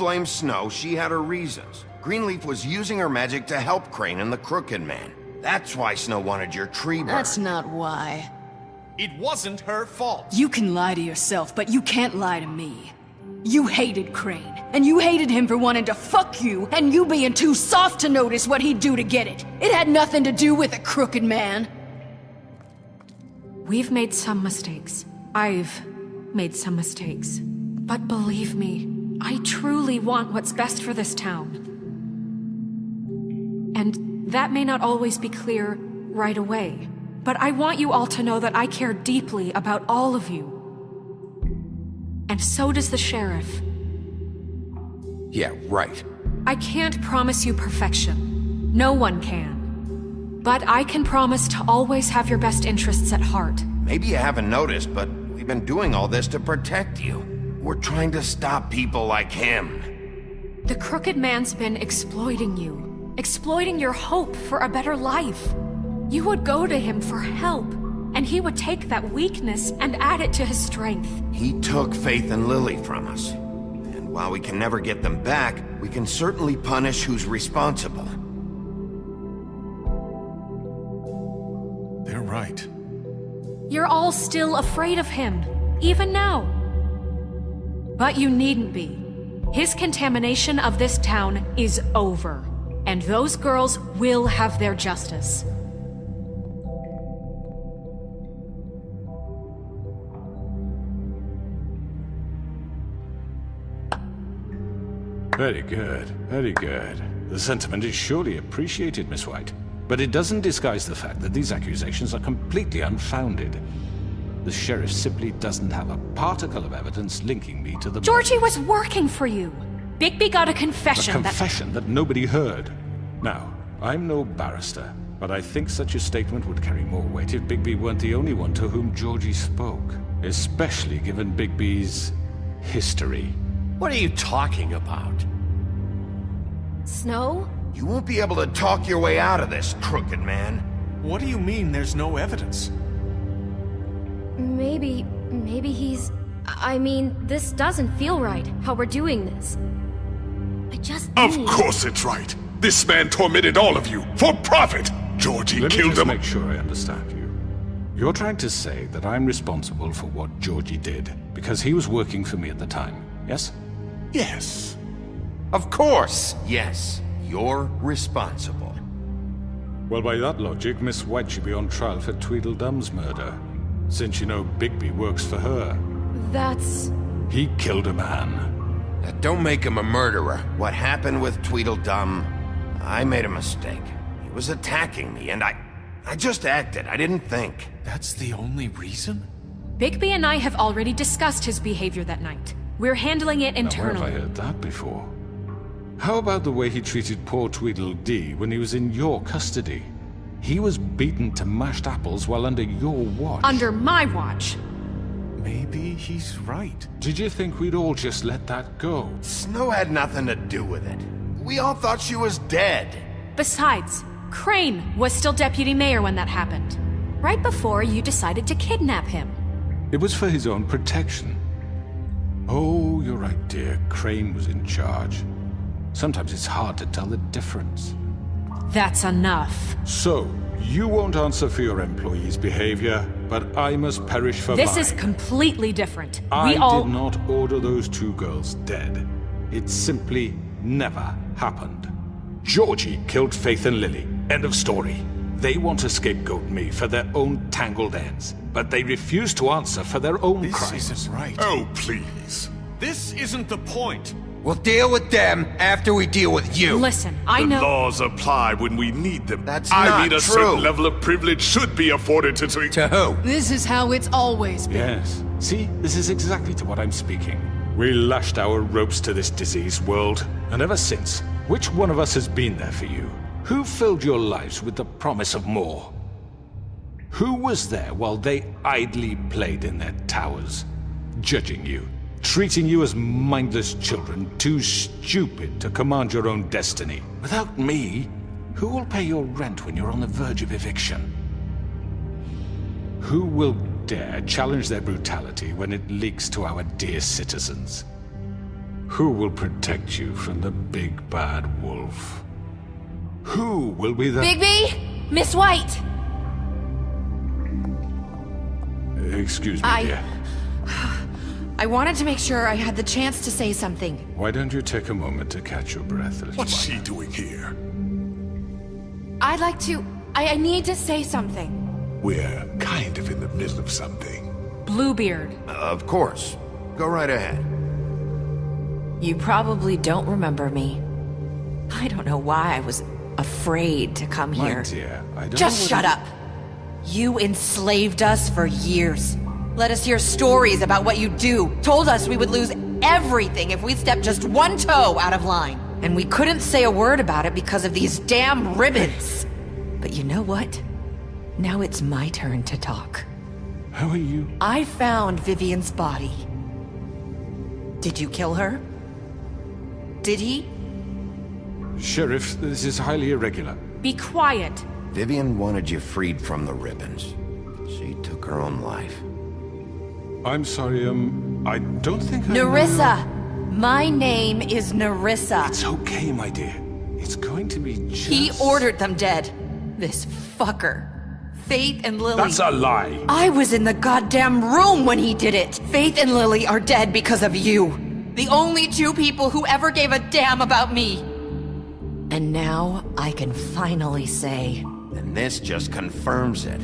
blame Snow, she had her reasons. Greenleaf was using her magic to help Crane and the Crooked Man. That's why Snow wanted your tree burned. That's not why. It wasn't her fault. You can lie to yourself, but you can't lie to me. You hated Crane, and you hated him for wanting to fuck you, and you being too soft to notice what he'd do to get it. It had nothing to do with the Crooked Man. We've made some mistakes. I've made some mistakes. But believe me, I truly want what's best for this town. And that may not always be clear right away. But I want you all to know that I care deeply about all of you. And so does the sheriff. Yeah, right. I can't promise you perfection. No one can. But I can promise to always have your best interests at heart. Maybe you haven't noticed, but we've been doing all this to protect you. We're trying to stop people like him. The Crooked Man's been exploiting you. Exploiting your hope for a better life. You would go to him for help, and he would take that weakness and add it to his strength. He took Faith and Lily from us. And while we can never get them back, we can certainly punish who's responsible. They're right. You're all still afraid of him, even now. But you needn't be. His contamination of this town is over, and those girls will have their justice. Very good, very good. The sentiment is surely appreciated, Miss White. But it doesn't disguise the fact that these accusations are completely unfounded. The sheriff simply doesn't have a particle of evidence linking me to the... Georgie was working for you. Bigby got a confession A confession that nobody heard. Now, I'm no barrister, but I think such a statement would carry more weight if Bigby weren't the only one to whom Georgie spoke. Especially given Bigby's history. What are you talking about? Snow? You won't be able to talk your way out of this, Crooked Man. What do you mean there's no evidence? Maybe he's... I mean, this doesn't feel right, how we're doing this. I just Of need... course it's right. This man tormented all of you, for profit! Georgie Let me killed just him. make sure I understand you. You're trying to say that I'm responsible for what Georgie did, because he was working for me at the time, yes? Yes. Of course, yes. You're responsible. Well, by that logic, Miss White should be on trial for Tweedledum's murder. Since you know Bigby works for her. That's... He killed a man. Now, don't make him a murderer. What happened with Tweedledum, I made a mistake. He was attacking me, and I just acted. I didn't think. That's the only reason? Bigby and I have already discussed his behavior that night. We're handling it Now, where internally. have I heard that before? How about the way he treated poor Tweedledee when he was in your custody? He was beaten to mashed apples while under your watch. Under my watch. Maybe he's right. Did you think we'd all just let that go? Snow had nothing to do with it. We all thought she was dead. Besides, Crane was still deputy mayor when that happened. Right before you decided to kidnap him. It was for his own protection. Oh, you're right, dear. Crane was in charge. Sometimes it's hard to tell the difference. That's enough. So, you won't answer for your employees' behavior, but I must perish for This mine. is completely different. I We all... did not order those two girls dead. It simply never happened. Georgie killed Faith and Lily. End of story. They want to scapegoat me for their own tangled ends, but they refuse to answer for their own This crimes. isn't right. Oh, please. This isn't the point. We'll deal with them after we deal with you. Listen, I The know... laws apply when we need them. That's I not mean, a true. certain level of privilege should be afforded to... To who? This is how it's always been. Yes. See, this is exactly to what I'm speaking. We lashed our ropes to this diseased world, and ever since, which one of us has been there for you? Who filled your lives with the promise of more? Who was there while they idly played in their towers, judging you, treating you as mindless children, too stupid to command your own destiny? Without me, who will pay your rent when you're on the verge of eviction? Who will dare challenge their brutality when it leaks to our dear citizens? Who will protect you from the big bad wolf? Who will be the... Bigby? Miss White! Excuse me, dear. I wanted to make sure I had the chance to say something. Why don't you take a moment to catch your breath, little What's one? she doing here? I'd like to... I need to say something. We're kind of in the middle of something. Bluebeard. Of course. Go right ahead. You probably don't remember me. I don't know why I was afraid to come My here. dear, I don't Just know shut up! You enslaved us for years. Let us hear stories about what you do. Told us we would lose everything if we stepped just one toe out of line. And we couldn't say a word about it because of these damn ribbons. But you know what? Now it's my turn to talk. How are you? I found Vivian's body. Did you kill her? Did he? Sheriff, this is highly irregular. Be quiet. Vivian wanted you freed from the ribbons. She took her own life. I'm sorry, I don't think I Nerissa! My name is Nerissa. It's okay, my dear. It's going to be just... He ordered them dead. This fucker. Faith and Lily. That's a lie! I was in the goddamn room when he did it. Faith and Lily are dead because of you. The only two people who ever gave a damn about me. And now I can finally say... And this just confirms it.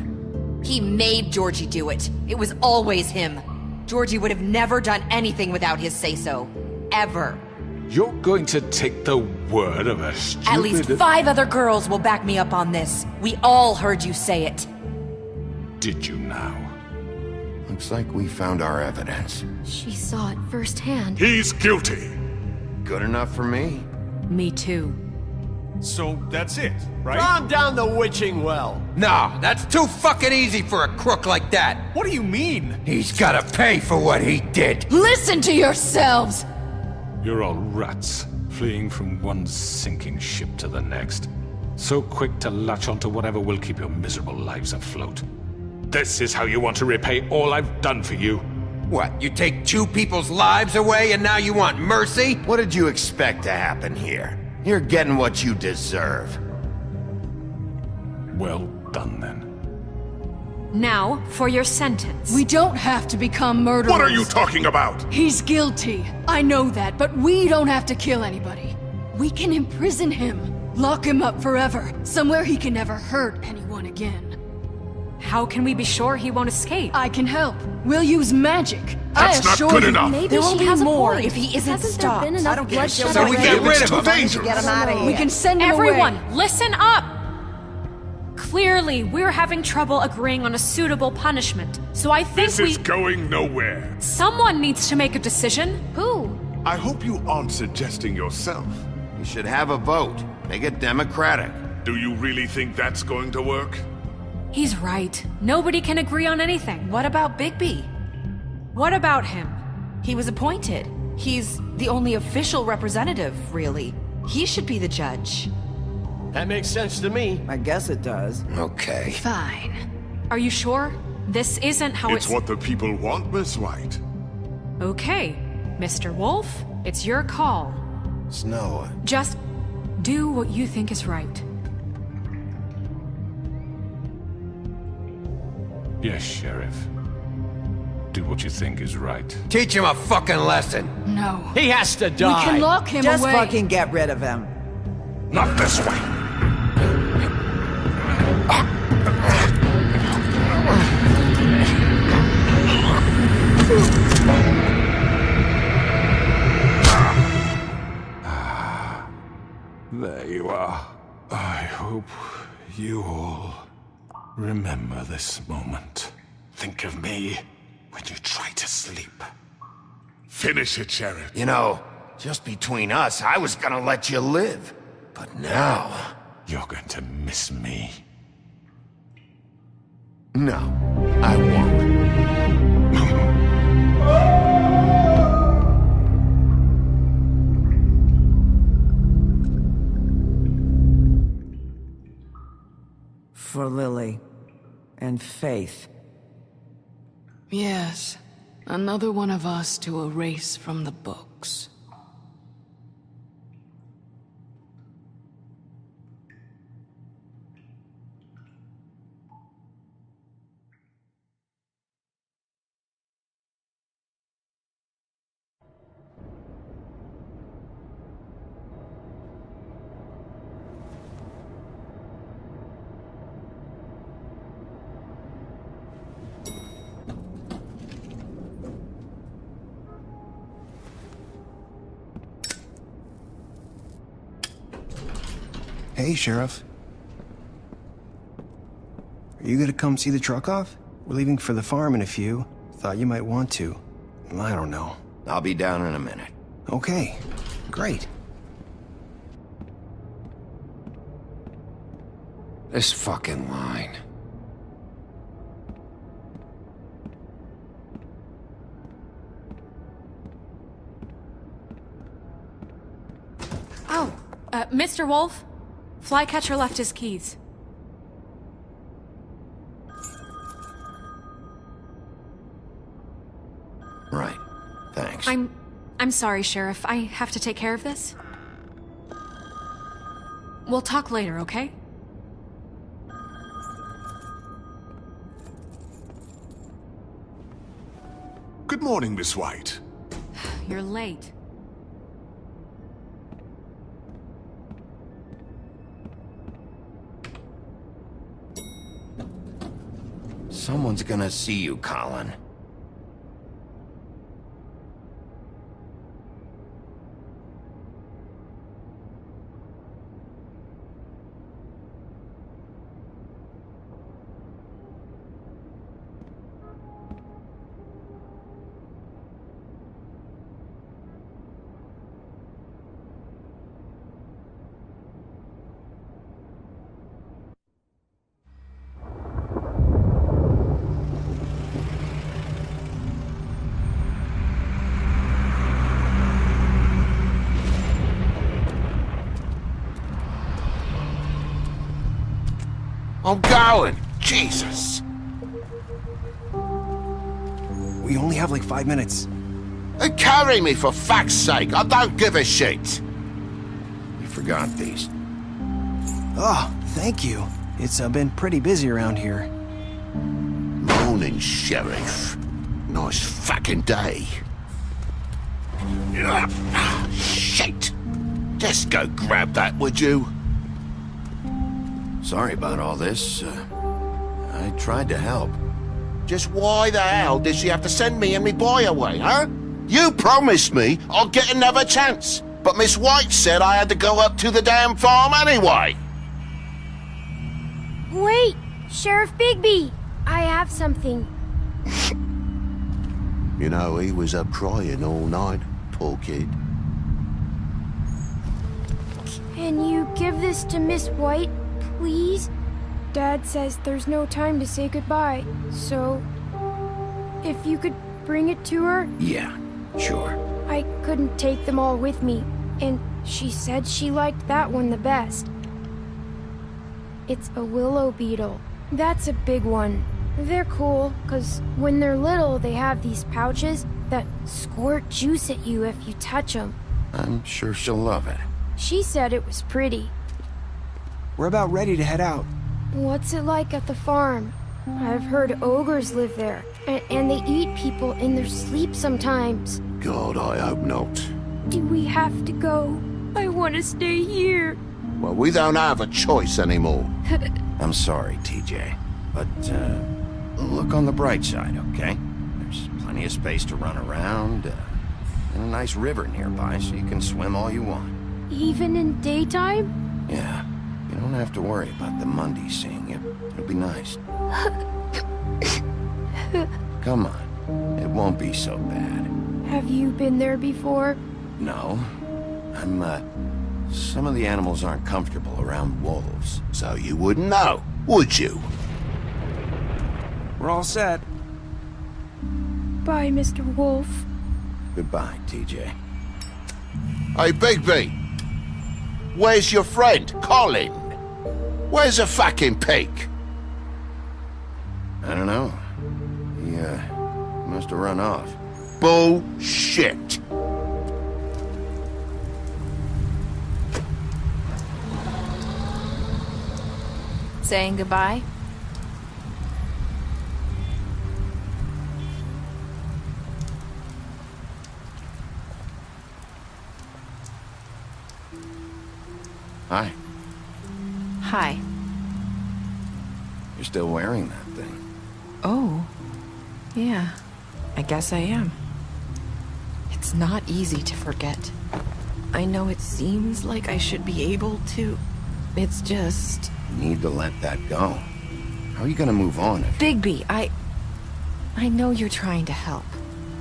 He made Georgie do it. It was always him. Georgie would have never done anything without his say-so. Ever. You're going to take the word of a stupid... At least 5 other girls will back me up on this. We all heard you say it. Did you now? Looks like we found our evidence. She saw it firsthand. He's guilty. Good enough for me? Me too. So that's it, right? Calm down the witching well. No, that's too fucking easy for a crook like that. What do you mean? He's gotta pay for what he did. Listen to yourselves! You're all rats, fleeing from one sinking ship to the next. So quick to latch onto whatever will keep your miserable lives afloat. This is how you want to repay all I've done for you? What, you take 2 people's lives away and now you want mercy? What did you expect to happen here? You're getting what you deserve. Well done, then. Now, for your sentence. We don't have to become murderers. What are you talking about? He's guilty. I know that, but we don't have to kill anybody. We can imprison him. Lock him up forever. Somewhere he can never hurt anyone again. How can we be sure he won't escape? I can help. We'll use magic. That's not good enough. Maybe There will she be has more a point. if he isn't Hasn't stopped. there been enough bloodshed So we already? get rid It's of too him. dangerous. We can send him Everyone, away. listen up! Clearly, we're having trouble agreeing on a suitable punishment. So I think This is going nowhere. someone needs to make a decision. Who? I hope you aren't suggesting yourself. We should have a vote. Make it democratic. Do you really think that's going to work? He's right. Nobody can agree on anything. What about Bigby? What about him? He was appointed. He's the only official representative, really. He should be the judge. That makes sense to me. I guess it does. Okay. Fine. Are you sure? This isn't how It's what the people want, Miss White. Okay, Mr. Wolf, it's your call. Snow, Just do what you think is right. Yes, Sheriff. Do what you think is right. Teach him a fucking lesson. No. He has to We die. can lock him Just away. fucking get rid of him. Not this way. There you are. I hope you all remember this moment. Think of me when you try to sleep. Finish it, Sheriff. you know, just between us, I was gonna let you live. But now... You're going to miss me. No, I won't. For Lily. And Faith. Yes. Another one of us to erase from the books. Hey, Sheriff. Are you gonna come see the truck off? We're leaving for the farm in a few. Thought you might want to. I don't know. I'll be down in a minute. Okay, great. This fucking line. Oh, Mr. Wolf? Flycatcher left his keys. Right. Thanks. I'm sorry, Sheriff. I have to take care of this. We'll talk later, okay? Good morning, Miss White. You're late. Someone's gonna see you, Colin. I'm going! Jesus! We only have like 5 minutes. Carry me for fuck's sake! I don't give a shit! You forgot these. Oh, thank you. It's been pretty busy around here. Morning, Sheriff. Nice fucking day. Shit! Just go grab that, would you? Sorry about all this. I tried to help. Just why the hell did she have to send me and me boy away, huh? You promised me I'd get another chance, but Miss White said I had to go up to the damn farm anyway. Wait, Sheriff Bigby! I have something. You know, he was up crying all night, poor kid. Can you give this to Miss White, please? Dad says there's no time to say goodbye, so if you could bring it to her? Yeah, sure. I couldn't take them all with me, and she said she liked that one the best. It's a willow beetle. That's a big one. They're cool, 'cause when they're little, they have these pouches that squirt juice at you if you touch them. I'm sure she'll love it. She said it was pretty. We're about ready to head out. What's it like at the farm? I've heard ogres live there, and they eat people in their sleep sometimes. God, I hope not. Do we have to go? I want to stay here. Well, we don't have a choice anymore. I'm sorry, TJ. But, look on the bright side, okay? There's plenty of space to run around, and a nice river nearby so you can swim all you want. Even in daytime? Yeah, you don't have to worry about the Mundy seeing you. It'll be nice. Come on, it won't be so bad. Have you been there before? No, some of the animals aren't comfortable around wolves. So you wouldn't know, would you? We're all set. Bye, Mr. Wolf. Goodbye, TJ. Hey, Bigby! Where's your friend, Colin? Where's the fucking pig? I don't know. He, must have run off. Bullshit! Saying goodbye? Hi. Hi. You're still wearing that thing. Oh. Yeah. I guess I am. It's not easy to forget. I know it seems like I should be able to... It's just... You need to let that go. How are you gonna move on if... Bigby, I know you're trying to help,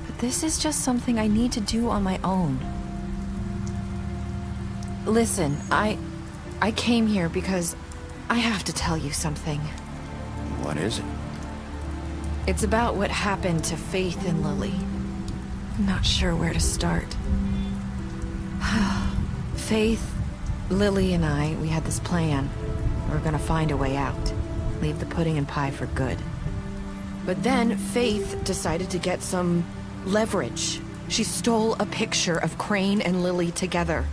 but this is just something I need to do on my own. Listen, I came here because I have to tell you something. What is it? It's about what happened to Faith and Lily. I'm not sure where to start. Faith, Lily, and I, we had this plan. We're gonna find a way out. Leave the pudding and pie for good. But then Faith decided to get some leverage. She stole a picture of Crane and Lily together.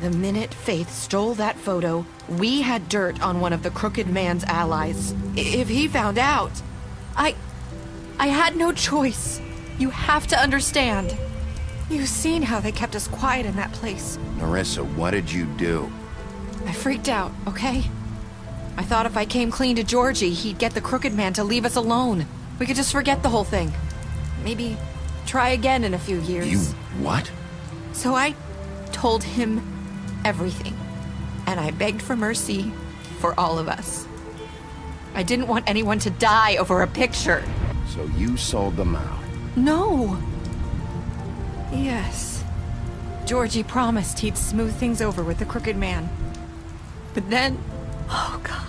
The minute Faith stole that photo, we had dirt on one of the Crooked Man's allies. If he found out, I had no choice. You have to understand. You've seen how they kept us quiet in that place. Nerissa, what did you do? I freaked out, okay? I thought if I came clean to Georgie, he'd get the Crooked Man to leave us alone. We could just forget the whole thing. Maybe try again in a few years. You what? So I told him everything. And I begged for mercy for all of us. I didn't want anyone to die over a picture. So you sold them out? No. Yes. Georgie promised he'd smooth things over with the Crooked Man. But then... Oh, God.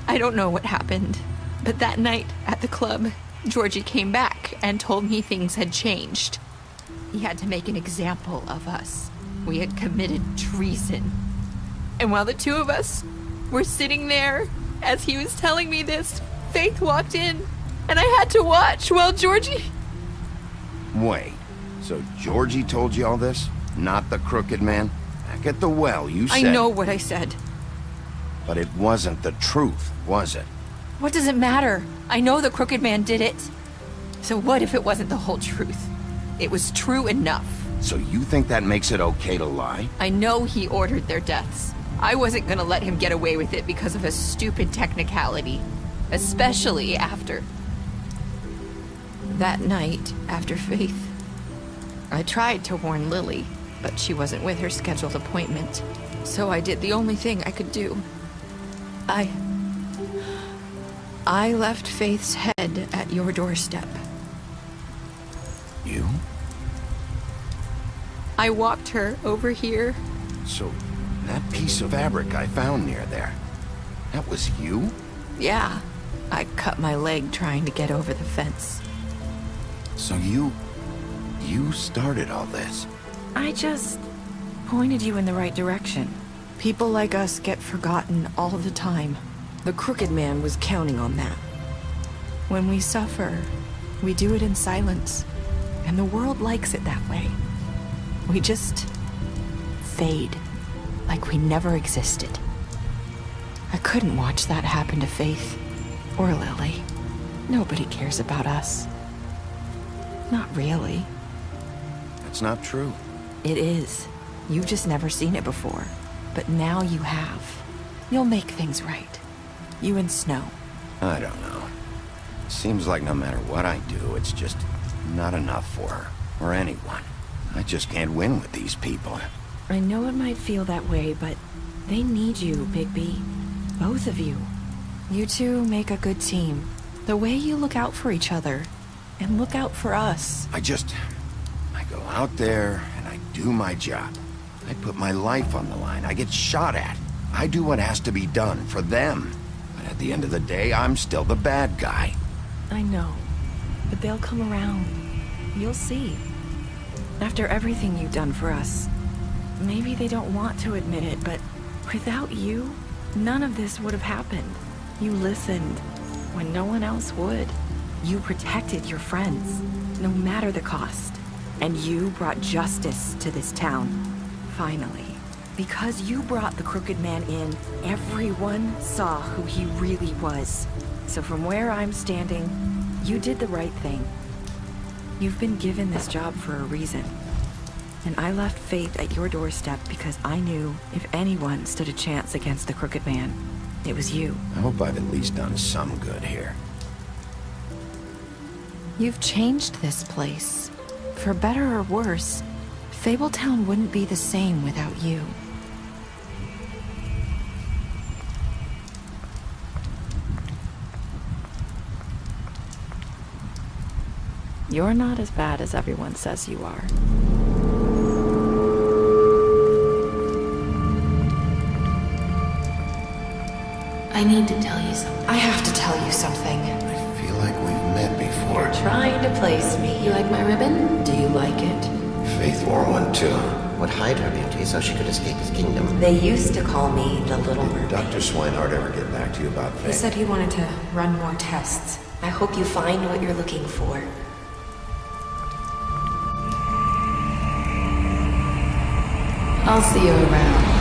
I don't know what happened, but that night at the club, Georgie came back and told me things had changed. He had to make an example of us. We had committed treason. And while the two of us were sitting there, as he was telling me this, Faith walked in, and I had to watch while Georgie... Wait, so Georgie told you all this? Not the Crooked Man? Back at the well, you said... I know what I said. But it wasn't the truth, was it? What does it matter? I know the Crooked Man did it. So what if it wasn't the whole truth? It was true enough. So you think that makes it okay to lie? I know he ordered their deaths. I wasn't gonna let him get away with it because of a stupid technicality. Especially after... That night, after Faith, I tried to warn Lily, but she wasn't with her scheduled appointment. So I did the only thing I could do. I left Faith's head at your doorstep. You? I walked her over here. So, that piece of fabric I found near there, that was you? Yeah, I cut my leg trying to get over the fence. So you started all this? I just pointed you in the right direction. People like us get forgotten all the time. The Crooked Man was counting on that. When we suffer, we do it in silence, and the world likes it that way. We just fade, like we never existed. I couldn't watch that happen to Faith, or Lily. Nobody cares about us. Not really. That's not true. It is. You've just never seen it before. But now you have. You'll make things right. You and Snow. I don't know. Seems like no matter what I do, it's just not enough for her, or anyone. I just can't win with these people. I know it might feel that way, but they need you, Bigby. Both of you. You two make a good team. The way you look out for each other, and look out for us. I go out there, and I do my job. I put my life on the line. I get shot at. I do what has to be done for them. But at the end of the day, I'm still the bad guy. I know, but they'll come around. You'll see. After everything you've done for us, maybe they don't want to admit it, but without you, none of this would have happened. You listened when no one else would. You protected your friends, no matter the cost. And you brought justice to this town. Finally. Because you brought the Crooked Man in, everyone saw who he really was. So from where I'm standing, you did the right thing. You've been given this job for a reason. And I left Faith at your doorstep because I knew if anyone stood a chance against the Crooked Man, it was you. I hope I've at least done some good here. You've changed this place. For better or worse, Fabletown wouldn't be the same without you. You're not as bad as everyone says you are. I need to tell you something. I have to tell you something. I feel like we've met before. You're trying to place me. You like my ribbon? Do you like it? Faith wore one too. Would hide her beauty so she could escape his kingdom. They used to call me the Little Did Mermaid. Dr. Swinehart ever get back to you about Faith? He said he wanted to run more tests. I hope you find what you're looking for. I'll see you around.